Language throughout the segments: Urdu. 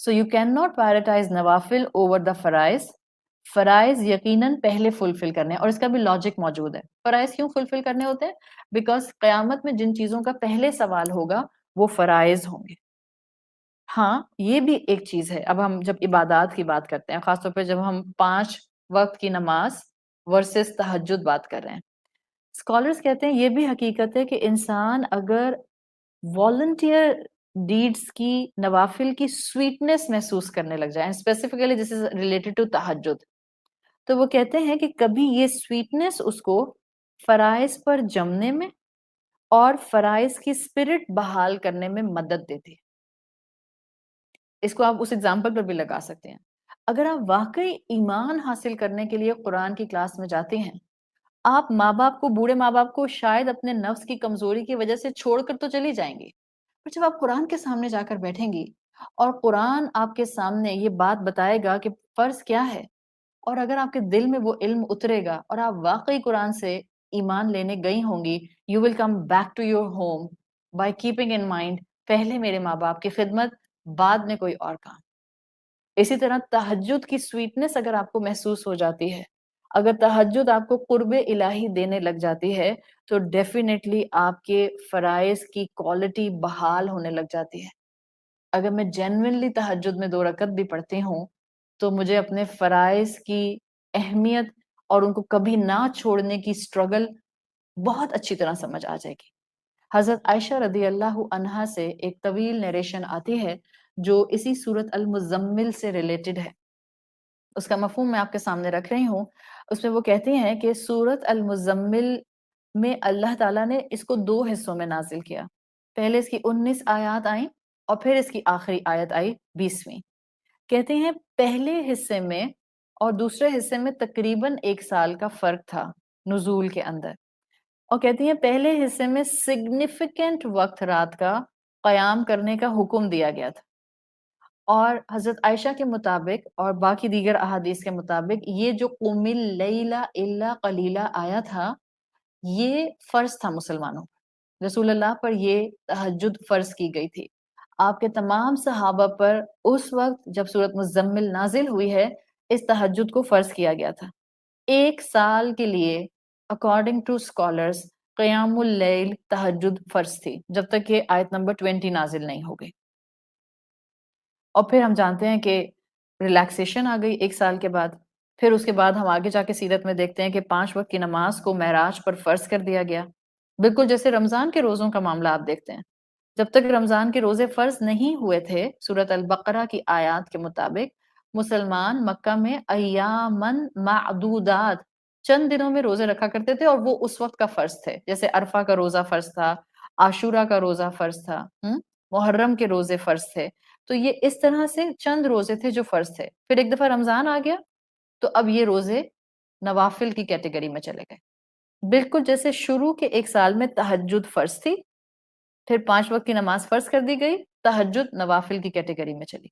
So you cannot prioritize نوافل over the فرائض. فرائض یقیناً پہلے فلفل کرنے ہیں، اور اس کا بھی لاجک موجود ہے. فرائض کیوں فلفل کرنے ہوتے ہیں؟ بیکاز قیامت میں جن چیزوں کا پہلے سوال ہوگا وہ فرائض ہوں گے. ہاں یہ بھی ایک چیز ہے. اب ہم جب عبادات کی بات کرتے ہیں، خاص طور پہ جب ہم 5 وقت کی نماز ورسز تہجد بات کر رہے ہیں، اسکالرس کہتے ہیں یہ بھی حقیقت ہے کہ انسان اگر والنٹیئر ڈیڈز کی، نوافل کی سویٹنس محسوس کرنے لگ جائے، specifically this is related to Tahajjud, تو وہ کہتے ہیں کہ کبھی یہ سویٹنس اس کو فرائض پر جمنے میں اور فرائض کی اسپرٹ بحال کرنے میں مدد دیتی ہے. اس کو آپ اس ایگزامپل پر بھی لگا سکتے ہیں. اگر آپ واقعی ایمان حاصل کرنے کے لیے قرآن کی کلاس میں جاتے ہیں، آپ ماں باپ کو، بوڑھے ماں باپ کو شاید اپنے نفس کی کمزوری کی وجہ سے چھوڑ کر تو چلی جائیں گی، پر جب آپ قرآن کے سامنے جا کر بیٹھیں گی اور قرآن آپ کے سامنے یہ بات بتائے گا کہ فرض کیا ہے، اور اگر آپ کے دل میں وہ علم اترے گا اور آپ واقعی قرآن سے ایمان لینے گئی ہوں گی، you will come back to your home by keeping in mind پہلے میرے ماں باپ کی خدمت، بعد میں کوئی اور کام. اسی طرح تہجد کی سویٹنس اگر آپ کو محسوس ہو جاتی ہے، اگر تہجد آپ کو قرب الہی دینے لگ جاتی ہے، تو ڈیفینیٹلی آپ کے فرائض کی کوالٹی بحال ہونے لگ جاتی ہے. اگر میں جینوینلی تہجد میں 2 رکعت بھی پڑھتی ہوں تو مجھے اپنے فرائض کی اہمیت اور ان کو کبھی نہ چھوڑنے کی سٹرگل بہت اچھی طرح سمجھ آ جائے گی. حضرت عائشہ رضی اللہ عنہا سے ایک طویل نیریشن آتی ہے جو اسی سورت المزمل سے ریلیٹڈ ہے. اس کا مفہوم میں آپ کے سامنے رکھ رہی ہوں. اس میں وہ کہتی ہیں کہ سورت المزمل میں اللہ تعالیٰ نے اس کو 2 حصوں میں نازل کیا. پہلے اس کی 19 آیات آئیں اور پھر اس کی آخری آیت آئی 20ویں. کہتے ہیں پہلے حصے میں اور دوسرے حصے میں تقریباً 1 سال کا فرق تھا نزول کے اندر، اور کہتی ہیں پہلے حصے میں سگنیفیکنٹ وقت رات کا قیام کرنے کا حکم دیا گیا تھا، اور حضرت عائشہ کے مطابق اور باقی دیگر احادیث کے مطابق یہ جو قُمِ اللیل الا قلیلا آیا تھا، یہ فرض تھا مسلمانوں پر. رسول اللہ پر یہ تہجد فرض کی گئی تھی. آپ کے تمام صحابہ پر اس وقت جب سورت مزمل نازل ہوئی ہے اس تہجد کو فرض کیا گیا تھا. 1 سال کے لیے اکارڈنگ ٹو اسکالرس قیام اللیل تہجد فرض تھی جب تک کہ آیت نمبر 20 نازل نہیں ہو گئی. اور پھر ہم جانتے ہیں کہ ریلیکسیشن آ گئی 1 سال کے بعد. پھر اس کے بعد ہم آگے جا کے سیرت میں دیکھتے ہیں کہ 5 وقت کی نماز کو معراج پر فرض کر دیا گیا. بالکل جیسے رمضان کے روزوں کا معاملہ آپ دیکھتے ہیں، جب تک رمضان کے روزے فرض نہیں ہوئے تھے سورت البقرہ کی آیات کے مطابق مسلمان مکہ میں ایامن معدودات چند دنوں میں روزے رکھا کرتے تھے، اور وہ اس وقت کا فرض تھے. جیسے عرفہ کا روزہ فرض تھا، عاشورہ کا روزہ فرض تھا، محرم کے روزے فرض تھے. تو یہ اس طرح سے چند روزے تھے جو فرض تھے. پھر ایک دفعہ رمضان آ گیا تو اب یہ روزے نوافل کی کیٹیگری میں چلے گئے. بالکل جیسے شروع کے 1 سال میں تہجد فرض تھی، پھر 5 وقت کی نماز فرض کر دی گئی، تہجد نوافل کی کیٹیگری میں چلی.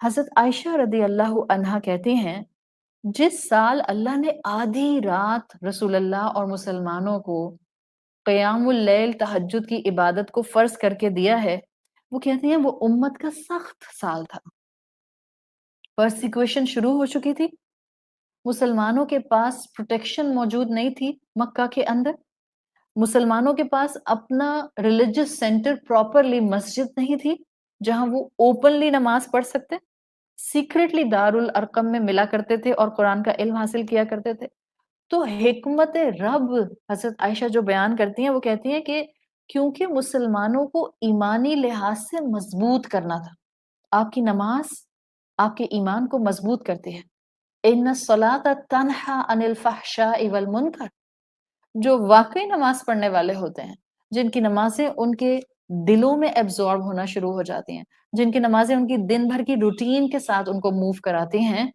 حضرت عائشہ رضی اللہ عنہا کہتی ہیں جس سال اللہ نے آدھی رات رسول اللہ اور مسلمانوں کو قیام اللیل تہجد کی عبادت کو فرض کر کے دیا ہے، وہ کہتی ہیں وہ امت کا سخت سال تھا. پرسیکویشن شروع ہو چکی تھی، مسلمانوں کے پاس پروٹیکشن موجود نہیں تھی مکہ کے اندر، مسلمانوں کے پاس اپنا ریلیجس سینٹر پراپرلی مسجد نہیں تھی جہاں وہ اوپنلی نماز پڑھ سکتے. سیکریٹلی دارالارقم میں ملا کرتے تھے اور قرآن کا علم حاصل کیا کرتے تھے. تو حکمت رب حضرت عائشہ جو بیان کرتی ہیں وہ کہتی ہیں کہ کیونکہ مسلمانوں کو ایمانی لحاظ سے مضبوط کرنا تھا. آپ کی نماز آپ کے ایمان کو مضبوط کرتی ہے. ان الصلاۃ تنہی عن الفحشاء والمنکر. جو واقعی نماز پڑھنے والے ہوتے ہیں، جن کی نمازیں ان کے دلوں میں ایبزارب ہونا شروع ہو جاتی ہیں، جن کی نمازیں ان کی دن بھر کی روٹین کے ساتھ ان کو موو کراتی ہیں،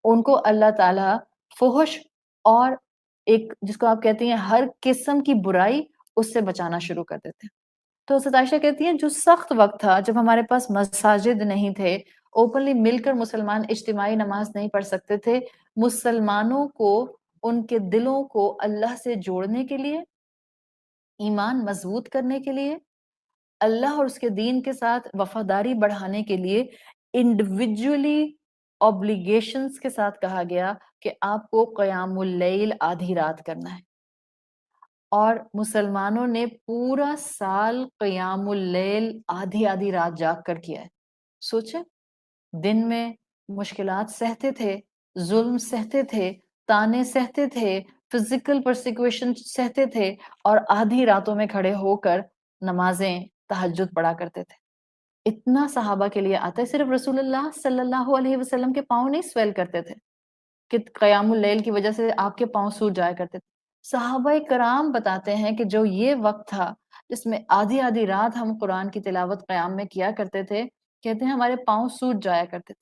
ان کو اللہ تعالیٰ فحش اور ایک جس کو آپ کہتی ہیں ہر قسم کی برائی اس سے بچانا شروع کر دیتے ہیں. تو حضرت عائشہ کہتی ہیں جو سخت وقت تھا جب ہمارے پاس مساجد نہیں تھے، اوپنلی مل کر مسلمان اجتماعی نماز نہیں پڑھ سکتے تھے، مسلمانوں کو ان کے دلوں کو اللہ سے جوڑنے کے لیے، ایمان مضبوط کرنے کے لیے، اللہ اور اس کے دین کے ساتھ وفاداری بڑھانے کے لیے انڈیویجولی اوبلیگیشنز کے ساتھ کہا گیا کہ آپ کو قیام اللیل آدھی رات کرنا ہے، اور مسلمانوں نے پورا سال قیام اللیل آدھی آدھی رات جاگ کر کیا ہے. سوچیں، دن میں مشکلات سہتے تھے، ظلم سہتے تھے، تانے سہتے تھے، فزیکل پرسیکویشن سہتے تھے، اور آدھی راتوں میں کھڑے ہو کر نمازیں تہجد پڑھا کرتے تھے. اتنا صحابہ کے لیے آتا ہے. صرف رسول اللہ صلی اللہ علیہ وسلم کے پاؤں نہیں سویل کرتے تھے کہ قیام اللیل کی وجہ سے آپ کے پاؤں سوج جایا کرتے تھے. صحابہ کرام بتاتے ہیں کہ جو یہ وقت تھا جس میں آدھی آدھی رات ہم قرآن کی تلاوت قیام میں کیا کرتے تھے، کہتے ہیں ہمارے پاؤں سوج جایا کرتے تھے.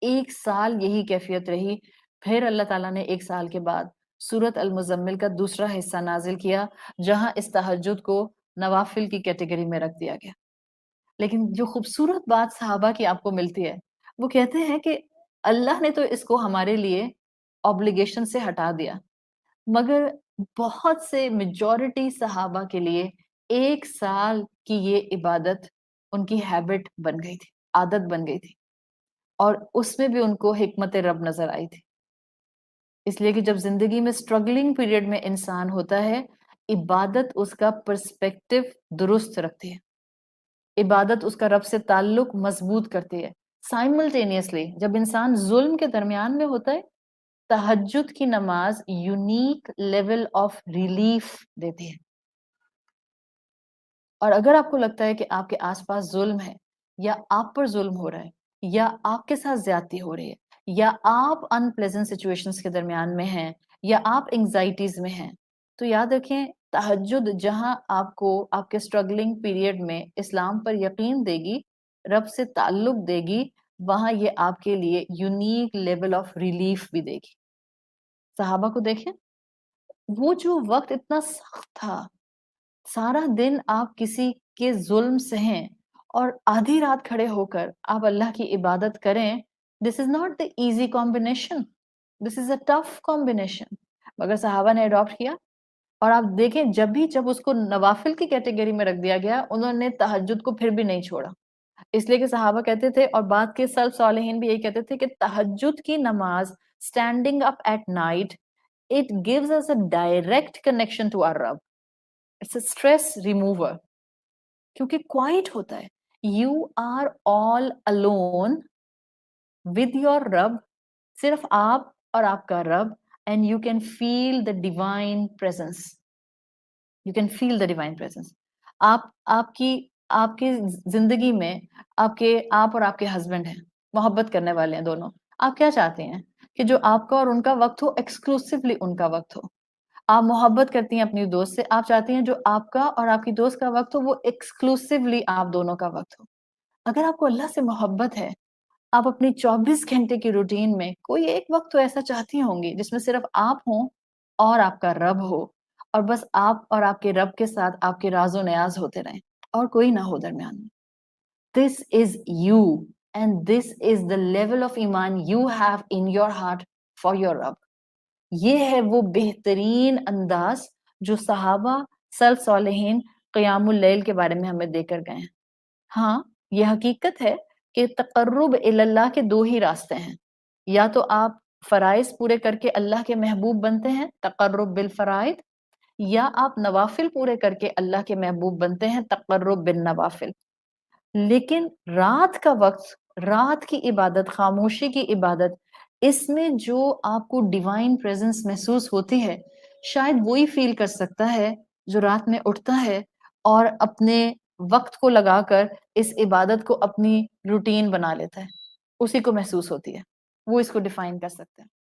1 سال یہی کیفیت رہی. پھر اللہ تعالیٰ نے 1 سال کے بعد سورت المزمل کا دوسرا حصہ نازل کیا، جہاں اس تہجد کو نوافل کی کیٹیگری میں رکھ دیا گیا. لیکن جو خوبصورت بات صحابہ کی آپ کو ملتی ہے، وہ کہتے ہیں کہ اللہ نے تو اس کو ہمارے لیے اوبلیگیشن سے ہٹا دیا، مگر بہت سے میجورٹی صحابہ کے لیے 1 سال کی یہ عبادت ان کی ہیبٹ بن گئی تھی، عادت بن گئی تھی، اور اس میں بھی ان کو حکمت رب نظر آئی تھی. اس لیے کہ جب زندگی میں اسٹرگلنگ پیریڈ میں انسان ہوتا ہے، عبادت اس کا پرسپیکٹو درست رکھتی ہے، عبادت اس کا رب سے تعلق مضبوط کرتی ہے. سائملٹینیسلی جب انسان ظلم کے درمیان میں ہوتا ہے، تہجد کی نماز یونیک لیول آف ریلیف دیتی ہے. اور اگر آپ کو لگتا ہے کہ آپ کے آس پاس ظلم ہے، یا آپ پر ظلم ہو رہا ہے، یا آپ کے ساتھ زیادتی ہو رہی ہے، یا آپ ان پلیزنٹ سچویشنز کے درمیان میں ہیں، یا آپ انگزائٹیز میں ہیں، تو یاد رکھیں تہجد جہاں آپ کو آپ کے اسٹرگلنگ پیریڈ میں اسلام پر یقین دے گی، رب سے تعلق دے گی، وہاں یہ آپ کے لیے یونیک لیول آف ریلیف بھی دے گی. صحابہ کو دیکھیں، وہ جو وقت اتنا سخت تھا، سارا دن آپ کسی کے ظلم سہیں اور آدھی رات کھڑے ہو کر آپ اللہ کی عبادت کریں. This is not the easy combination, this is a tough combination, مگر صحابہ نے اڈاپٹ کیا. اور آپ دیکھیں جب اس کو نوافل کی کیٹیگری میں رکھ دیا گیا، انہوں نے تہجد کو پھر بھی نہیں چھوڑا. اس لیے کہ صحابہ کہتے تھے، اور بعد کے سلف صالحین بھی یہی کہتے تھے، کہ تہجد کی نماز standing up at night, it gives us a direct connection to our Rabb. It's a stress remover, کیونکہ کوائٹ ہوتا ہے. You are all alone with your رب، صرف آپ اور آپ کا رب، and you can feel the divine presence. You can feel the divine presence. آپ کی زندگی میں آپ اور آپ کے ہسبینڈ ہیں، محبت کرنے والے ہیں دونوں. آپ کیا چاہتے ہیں؟ کہ جو آپ کا اور ان کا وقت ہو، ایکسکلوسیولی ان کا وقت ہو. آپ محبت کرتی ہیں اپنی دوست سے، آپ چاہتی ہیں جو آپ کا اور آپ کی دوست کا وقت ہو، وہ ایکسکلوسیولی آپ دونوں کا وقت ہو. اگر آپ کو اللہ سے محبت ہے، آپ اپنی 24 گھنٹے کی روٹین میں کوئی ایک وقت تو ایسا چاہتی ہوں گی جس میں صرف آپ ہوں اور آپ کا رب ہو، اور بس آپ اور آپ کے رب کے ساتھ آپ کے راز و نیاز ہوتے رہیں، اور کوئی نہ ہو درمیان میں. This is you, and this is the level of ایمان you have in your heart for your رب. یہ ہے وہ بہترین انداز جو صحابہ سلف صالحین قیام اللیل کے بارے میں ہمیں دے کر گئے ہیں. ہاں، یہ حقیقت ہے کہ تقرب اللہ کے 2 ہی راستے ہیں. یا تو آپ فرائض پورے کر کے اللہ کے محبوب بنتے ہیں، تقرب بالفرائض، یا آپ نوافل پورے کر کے اللہ کے محبوب بنتے ہیں، تقرب بالنوافل. لیکن رات کا وقت، رات کی عبادت، خاموشی کی عبادت، اس میں جو آپ کو ڈیوائن پریزنس محسوس ہوتی ہے، شاید وہی فیل کر سکتا ہے جو رات میں اٹھتا ہے اور اپنے وقت کو لگا کر اس عبادت کو اپنی روٹین بنا لیتا ہے. اسی کو محسوس ہوتی ہے، وہ اس کو ڈیفائن کر سکتا ہے.